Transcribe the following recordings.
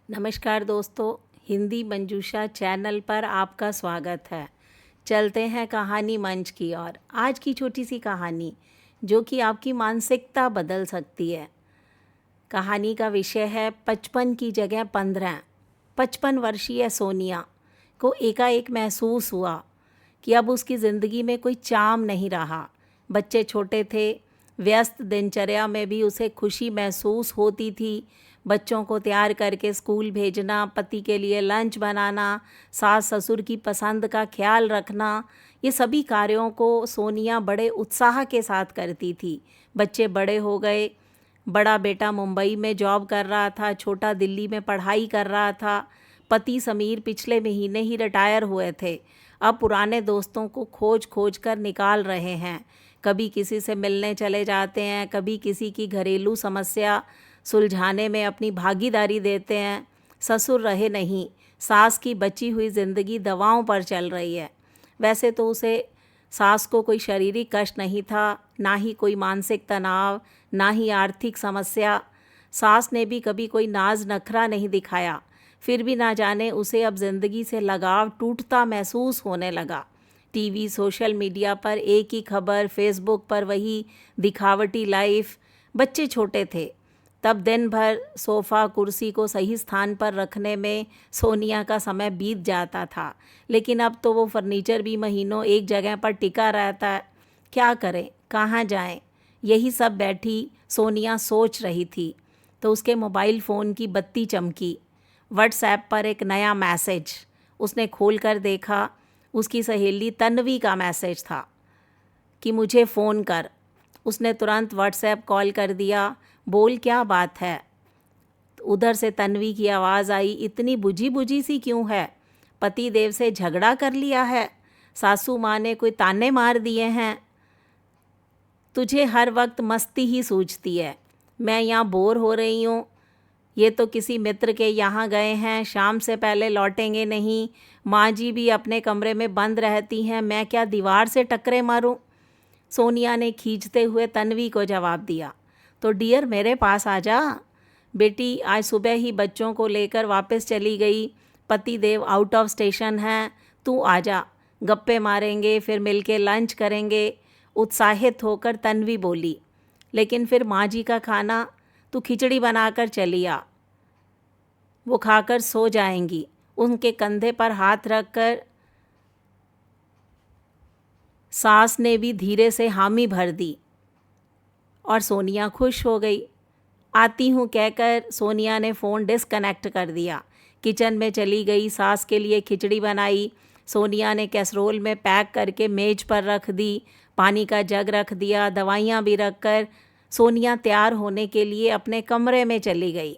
नमस्कार दोस्तों, हिंदी मंजूषा चैनल पर आपका स्वागत है। चलते हैं कहानी मंच की ओर। आज की छोटी सी कहानी जो कि आपकी मानसिकता बदल सकती है। कहानी का विषय है 55 की जगह 15। 55 वर्षीय सोनिया को एकाएक महसूस हुआ कि अब उसकी ज़िंदगी में कोई चाम नहीं रहा। बच्चे छोटे थे, व्यस्त दिनचर्या में भी उसे खुशी महसूस होती थी। बच्चों को तैयार करके स्कूल भेजना, पति के लिए लंच बनाना, सास ससुर की पसंद का ख्याल रखना, ये सभी कार्यों को सोनिया बड़े उत्साह के साथ करती थी। बच्चे बड़े हो गए। बड़ा बेटा मुंबई में जॉब कर रहा था, छोटा दिल्ली में पढ़ाई कर रहा था। पति समीर पिछले महीने ही रिटायर हुए थे। अब पुराने दोस्तों को खोज खोज कर निकाल रहे हैं। कभी किसी से मिलने चले जाते हैं, कभी किसी की घरेलू समस्या सुलझाने में अपनी भागीदारी देते हैं। ससुर रहे नहीं, सास की बची हुई ज़िंदगी दवाओं पर चल रही है। वैसे तो उसे सास को कोई शारीरिक कष्ट नहीं था, ना ही कोई मानसिक तनाव, ना ही आर्थिक समस्या। सास ने भी कभी कोई नाज नखरा नहीं दिखाया। फिर भी ना जाने उसे अब ज़िंदगी से लगाव टूटता महसूस होने लगा। टीवी, सोशल मीडिया पर एक ही खबर, फेसबुक पर वही दिखावटी लाइफ। बच्चे छोटे थे, तब दिन भर सोफ़ा कुर्सी को सही स्थान पर रखने में सोनिया का समय बीत जाता था। लेकिन अब तो वो फर्नीचर भी महीनों एक जगह पर टिका रहता है। क्या करें, कहाँ जाएं? यही सब बैठी सोनिया सोच रही थी तो उसके मोबाइल फ़ोन की बत्ती चमकी। व्हाट्सएप पर एक नया मैसेज। उसने खोल कर देखा, उसकी सहेली तन्वी का मैसेज था कि मुझे फ़ोन कर। उसने तुरंत व्हाट्सएप कॉल कर दिया। बोल, क्या बात है? उधर से तन्वी की आवाज़ आई, इतनी बुझी बुझी सी क्यों है? पति देव से झगड़ा कर लिया है? सासू माँ ने कोई ताने मार दिए हैं? तुझे हर वक्त मस्ती ही सूझती है। मैं यहाँ बोर हो रही हूँ। ये तो किसी मित्र के यहाँ गए हैं, शाम से पहले लौटेंगे नहीं। माँ जी भी अपने कमरे में बंद रहती हैं, मैं क्या दीवार से टकरे मारूं? सोनिया ने खींचते हुए तन्वी को जवाब दिया। तो डियर, मेरे पास आ जा। बेटी आज सुबह ही बच्चों को लेकर वापस चली गई। पति देव आउट ऑफ स्टेशन हैं, तू आ जा, गप्पे मारेंगे, फिर मिलके लंच करेंगे। उत्साहित होकर तन्वी बोली। लेकिन फिर माँ जी का खाना? तू खिचड़ी बनाकर चली आ, वो खाकर सो जाएंगी। उनके कंधे पर हाथ रखकर सास ने भी धीरे से हामी भर दी और सोनिया खुश हो गई। आती हूँ कहकर सोनिया ने फ़ोन डिस्कनेक्ट कर दिया। किचन में चली गई, सास के लिए खिचड़ी बनाई। सोनिया ने कैसरोल में पैक करके मेज पर रख दी। पानी का जग रख दिया, दवाइयाँ भी रख कर सोनिया तैयार होने के लिए अपने कमरे में चली गई।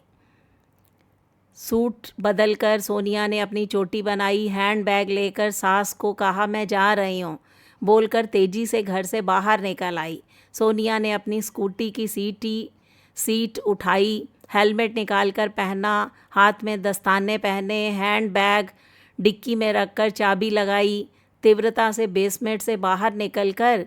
सूट बदलकर सोनिया ने अपनी चोटी बनाई, हैंड बैग लेकर सास को कहा मैं जा रही हूँ बोलकर तेज़ी से घर से बाहर निकल आई। सोनिया ने अपनी स्कूटी की सीट उठाई, हेलमेट निकाल कर पहना, हाथ में दस्ताने पहने, हैंड बैग डिक्की में रखकर चाबी लगाई। तीव्रता से बेसमेंट से बाहर निकलकर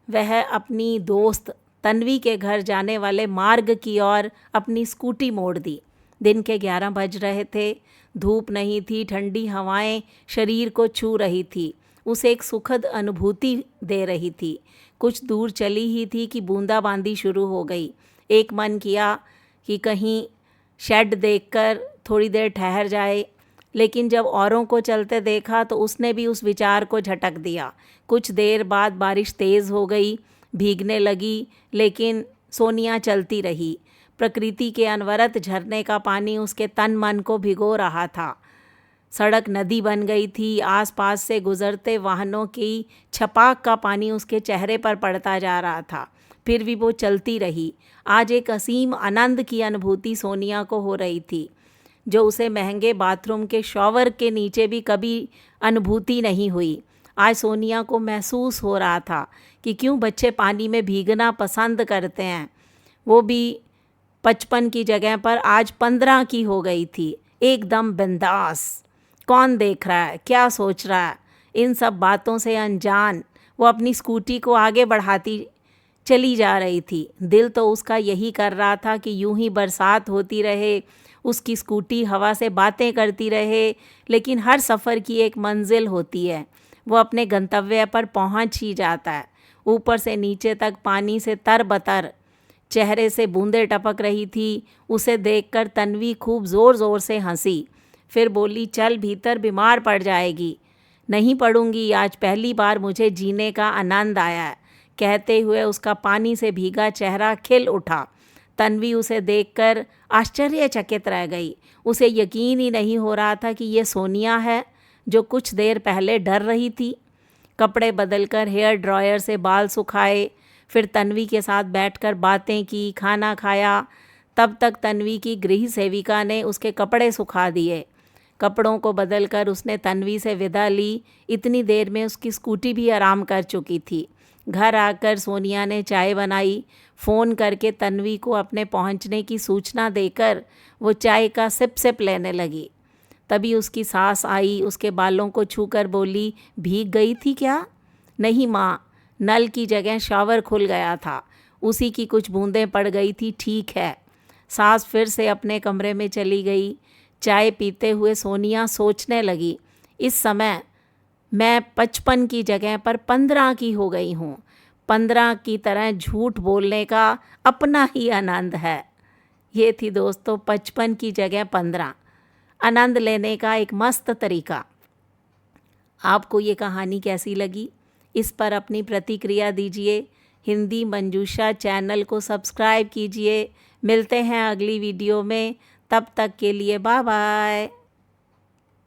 वह अपनी दोस्त तन्वी के घर जाने वाले मार्ग की ओर अपनी स्कूटी मोड़ दी। दिन के 11 बज रहे थे। धूप नहीं थी, ठंडी हवाएं शरीर को छू रही थी, उसे एक सुखद अनुभूति दे रही थी। कुछ दूर चली ही थी कि बूंदाबांदी शुरू हो गई। एक मन किया कि कहीं शेड देखकर थोड़ी देर ठहर जाए, लेकिन जब औरों को चलते देखा तो उसने भी उस विचार को झटक दिया। कुछ देर बाद बारिश तेज़ हो गई, भीगने लगी, लेकिन सोनिया चलती रही। प्रकृति के अनवरत झरने का पानी उसके तन मन को भिगो रहा था। सड़क नदी बन गई थी, आसपास से गुजरते वाहनों की छपाक का पानी उसके चेहरे पर पड़ता जा रहा था। फिर भी वो चलती रही। आज एक असीम आनंद की अनुभूति सोनिया को हो रही थी, जो उसे महंगे बाथरूम के शॉवर के नीचे भी कभी अनुभूति नहीं हुई। आज सोनिया को महसूस हो रहा था कि क्यों बच्चे पानी में भीगना पसंद करते हैं। वो भी 55 की जगह पर आज 15 की हो गई थी, एकदम बिंदास। कौन देख रहा है, क्या सोच रहा है, इन सब बातों से अनजान वो अपनी स्कूटी को आगे बढ़ाती चली जा रही थी। दिल तो उसका यही कर रहा था कि यूं ही बरसात होती रहे उसकी स्कूटी हवा से बातें करती रहे, लेकिन हर सफ़र की एक मंजिल होती है, वो अपने गंतव्य पर पहुंच ही जाता है। ऊपर से नीचे तक पानी से तरबतर, चेहरे से बूंदें टपक रही थी। उसे देखकर तन्वी खूब ज़ोर ज़ोर से हंसी, फिर बोली, चल भीतर, बीमार पड़ जाएगी। नहीं पड़ूंगी, आज पहली बार मुझे जीने का आनंद आया है। कहते हुए उसका पानी से भीगा चेहरा खिल उठा। तन्वी उसे देखकर आश्चर्यचकित रह गई। उसे यकीन ही नहीं हो रहा था कि ये सोनिया है जो कुछ देर पहले डर रही थी। कपड़े बदलकर हेयर ड्रायर से बाल सुखाए, फिर तन्वी के साथ बैठकर बातें की, खाना खाया। तब तक तन्वी की गृह सेविका ने उसके कपड़े सुखा दिए। कपड़ों को बदलकर उसने तन्वी से विदा ली। इतनी देर में उसकी स्कूटी भी आराम कर चुकी थी। घर आकर सोनिया ने चाय बनाई। फ़ोन करके तन्वी को अपने पहुंचने की सूचना देकर वो चाय का सिप सिप लेने लगी। तभी उसकी सास आई, उसके बालों को छूकर बोली, भीग गई थी क्या? नहीं माँ, नल की जगह शावर खुल गया था, उसी की कुछ बूंदें पड़ गई थी, ठीक है। सास फिर से अपने कमरे में चली गई। चाय पीते हुए सोनिया सोचने लगी, इस समय मैं 55 की जगह पर 15 की हो गई हूँ। 15 की तरह झूठ बोलने का अपना ही आनंद है। ये थी दोस्तों 55 की जगह 15, आनंद लेने का एक मस्त तरीका। आपको ये कहानी कैसी लगी? इस पर अपनी प्रतिक्रिया दीजिए। हिंदी मंजूषा चैनल को सब्सक्राइब कीजिए। मिलते हैं अगली वीडियो में, तब तक के लिए बाय बाय।